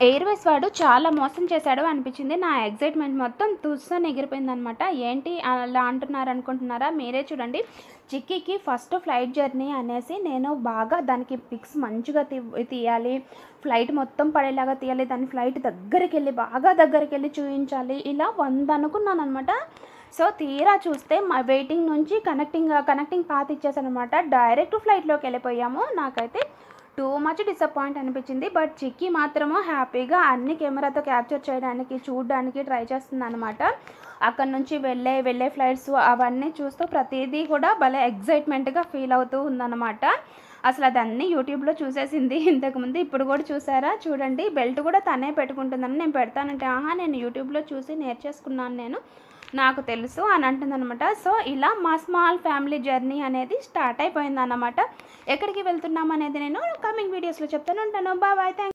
Airways వాడు చాలా మోసం చేశాడు అనిపించింది. నా ఎక్సైట్మెంట్ మొత్తం తుస్సని ఎగిరిపోయిందనమాట. ఏంటి అలా అంటున్నారు అనుకుంటున్నారా? మీరే చూడండి. చిక్కీకి ఫస్ట్ ఫ్లైట్ జర్నీ అనేసి నేను బాగా దానికి పిక్స్ మంచిగా తీయాలి, ఫ్లైట్ మొత్తం పడేలాగా తీయాలి, దాని ఫ్లైట్ దగ్గరికి వెళ్ళి బాగా దగ్గరికి వెళ్ళి చూపించాలి, ఇలా 100 అనుకున్నాను అనమాట. సో తీరా చూస్తే మా వెయిటింగ్ నుంచి కనెక్టింగ్ పాత్ ఇచ్చేసానమాట. డైరెక్ట్ ఫ్లైట్లోకి వెళ్ళిపోయాము. నాకైతే టూ మచ్ డిసప్పాయింట్ అనిపించింది. బట్ చిక్కీ మాత్రము హ్యాపీగా అన్ని కెమెరాతో క్యాప్చర్ చేయడానికి చూడడానికి ట్రై చేస్తుంది అనమాట. అక్కడ నుంచి వెళ్ళే ఫ్లైట్స్ అవన్నీ చూస్తూ ప్రతిదీ కూడా భలే ఎగ్జైట్మెంట్గా ఫీల్ అవుతూ ఉందన్నమాట. అసలు అదన్నీ యూట్యూబ్లో చూసేసింది ఇంతకుముందు. ఇప్పుడు కూడా చూసారా? చూడండి, బెల్ట్ కూడా తనే పెట్టుకుంటుందని నేను పెడతానంటే నేను యూట్యూబ్లో చూసి నేర్చేసుకున్నాను, నాకు తెలుసు అని అంటుందన్నమాట. సో ఇలా మా స్మాల్ ఫ్యామిలీ జర్నీ అనేది స్టార్ట్ అయిపోయిందన్నమాట. ఎక్కడికి వెళ్తున్నాం అనేది నేను కమింగ్ వీడియోస్లో చెప్తాను. ఉంటాను. బాయ్. థ్యాంక్